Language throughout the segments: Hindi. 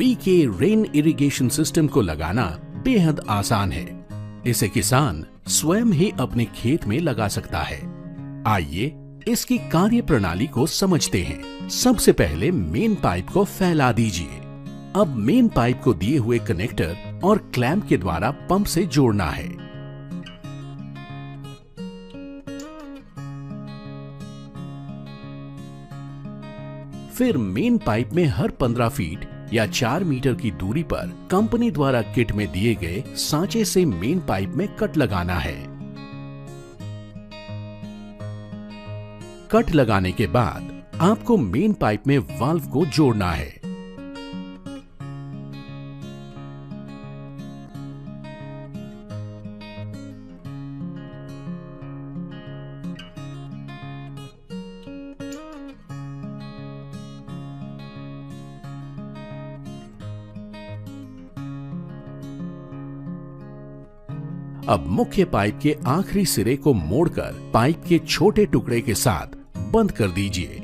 वीके रेन इरिगेशन सिस्टम को लगाना बेहद आसान है। इसे किसान स्वयं ही अपने खेत में लगा सकता है। आइए इसकी कार्य प्रणाली को समझते हैं। सबसे पहले मेन पाइप को फैला दीजिए। अब मेन पाइप को दिए हुए कनेक्टर और क्लैंप के द्वारा पंप से जोड़ना है। फिर मेन पाइप में हर 15 फीट या 4 मीटर की दूरी पर कंपनी द्वारा किट में दिए गए सांचे से मेन पाइप में कट लगाना है। कट लगाने के बाद आपको मेन पाइप में वाल्व को जोड़ना है। अब मुख्य पाइप के आखिरी सिरे को मोड़कर पाइप के छोटे टुकड़े के साथ बंद कर दीजिए।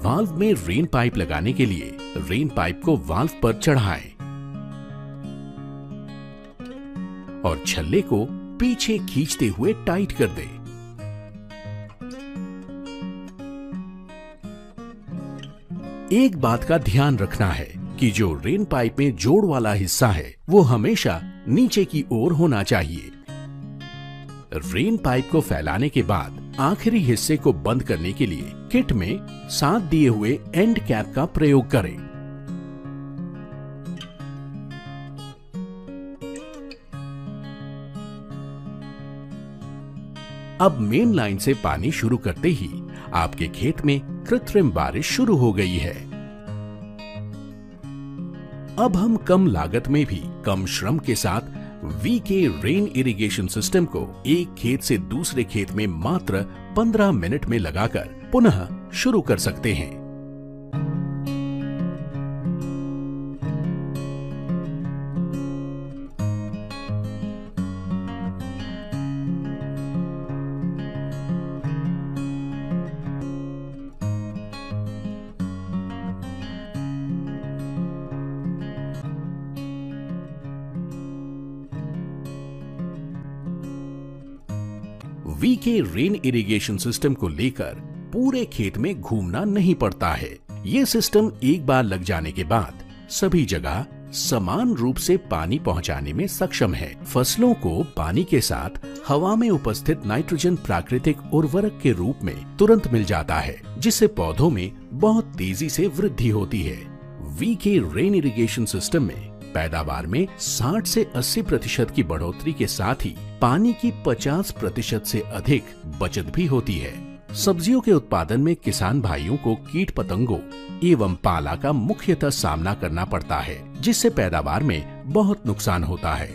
वाल्व में रेन पाइप लगाने के लिए रेन पाइप को वाल्व पर चढ़ाएं और छल्ले को पीछे खींचते हुए टाइट कर दें। एक बात का ध्यान रखना है कि जो रेन पाइप में जोड़ वाला हिस्सा है वो हमेशा नीचे की ओर होना चाहिए। रेन पाइप को फैलाने के बाद आखिरी हिस्से को बंद करने के लिए किट में साथ दिए हुए एंड कैप का प्रयोग करें। अब मेन लाइन से पानी शुरू करते ही आपके खेत में कृत्रिम बारिश शुरू हो गई है। अब हम कम लागत में भी कम श्रम के साथ वीके रेन इरिगेशन सिस्टम को एक खेत से दूसरे खेत में मात्र 15 मिनट में लगाकर पुनः शुरू कर सकते हैं। वीके रेन इरिगेशन सिस्टम को लेकर पूरे खेत में घूमना नहीं पड़ता है। ये सिस्टम एक बार लग जाने के बाद सभी जगह समान रूप से पानी पहुंचाने में सक्षम है। फसलों को पानी के साथ हवा में उपस्थित नाइट्रोजन प्राकृतिक उर्वरक के रूप में तुरंत मिल जाता है, जिससे पौधों में बहुत तेजी से वृद्धि होती है। वीके रेन इरिगेशन सिस्टम में पैदावार में 60 से 80% की बढ़ोतरी के साथ ही पानी की 50% से अधिक बचत भी होती है। सब्जियों के उत्पादन में किसान भाइयों को कीट पतंगों एवं पाला का मुख्यतः सामना करना पड़ता है, जिससे पैदावार में बहुत नुकसान होता है।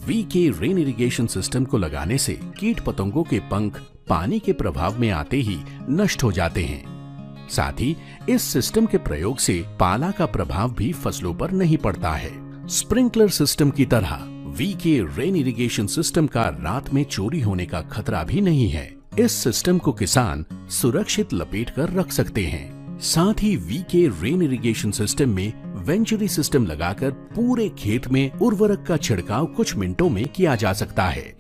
वीके रेन इरिगेशन सिस्टम को लगाने से कीट पतंगों के पंख पानी के प्रभाव में आते ही नष्ट हो जाते हैं। साथ ही इस सिस्टम के प्रयोग से पाला का प्रभाव भी फसलों पर नहीं पड़ता है। स्प्रिंकलर सिस्टम की तरह वीके रेन इरिगेशन सिस्टम का रात में चोरी होने का खतरा भी नहीं है। इस सिस्टम को किसान सुरक्षित लपेट कर रख सकते हैं। साथ ही वीके रेन इरिगेशन सिस्टम में वेंचुरी सिस्टम लगाकर पूरे खेत में उर्वरक का छिड़काव कुछ मिनटों में किया जा सकता है।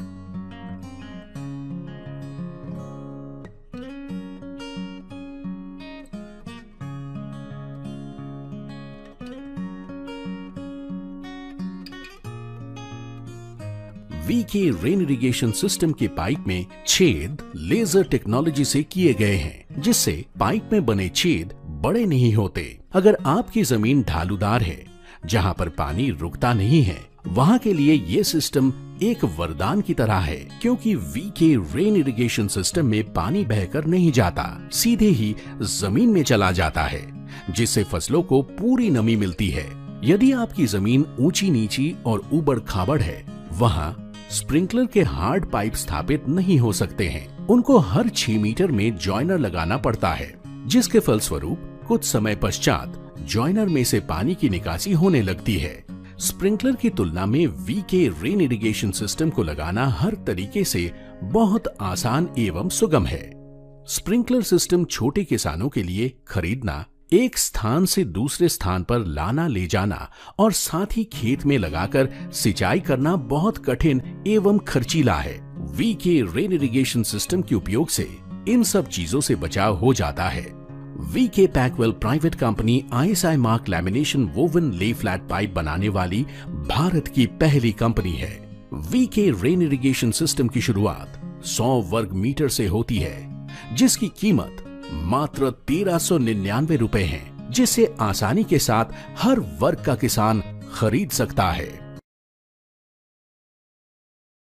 वीके रेन इरिगेशन सिस्टम के पाइप में छेद लेजर टेक्नोलॉजी से किए गए हैं, जिससे पाइप में बने छेद बड़े नहीं होते। अगर आपकी जमीन ढालूदार है, जहां पर पानी रुकता नहीं है, वहां के लिए ये सिस्टम एक वरदान की तरह है, क्योंकि वीके रेन इरिगेशन सिस्टम में पानी बहकर नहीं जाता, सीधे ही जमीन में चला जाता है, जिससे फसलों को पूरी नमी मिलती है। यदि आपकी जमीन ऊंची नीची और ऊबड़ खाबड़ है, वहां स्प्रिंकलर के हार्ड पाइप स्थापित नहीं हो सकते हैं। उनको हर 6 मीटर में जॉइनर लगाना पड़ता है, जिसके फलस्वरूप कुछ समय पश्चात जॉइनर में से पानी की निकासी होने लगती है। स्प्रिंकलर की तुलना में वीके रेन इरिगेशन सिस्टम को लगाना हर तरीके से बहुत आसान एवं सुगम है। स्प्रिंकलर सिस्टम छोटे किसानों के लिए खरीदना, एक स्थान से दूसरे स्थान पर लाना ले जाना और साथ ही खेत में लगाकर सिंचाई करना बहुत कठिन एवं खर्चीला है। वीके रेन इरिगेशन सिस्टम के उपयोग से इन सब चीजों से बचाव हो जाता है। VK Packwell private company ISI mark lamination woven lay flat pipe बनाने वाली भारत की पहली कंपनी है। वीके रेन इरिगेशन सिस्टम की शुरुआत 100 वर्ग मीटर से होती है, जिसकी कीमत मात्र 1399 रुपए है, जिसे आसानी के साथ हर वर्ग का किसान खरीद सकता है।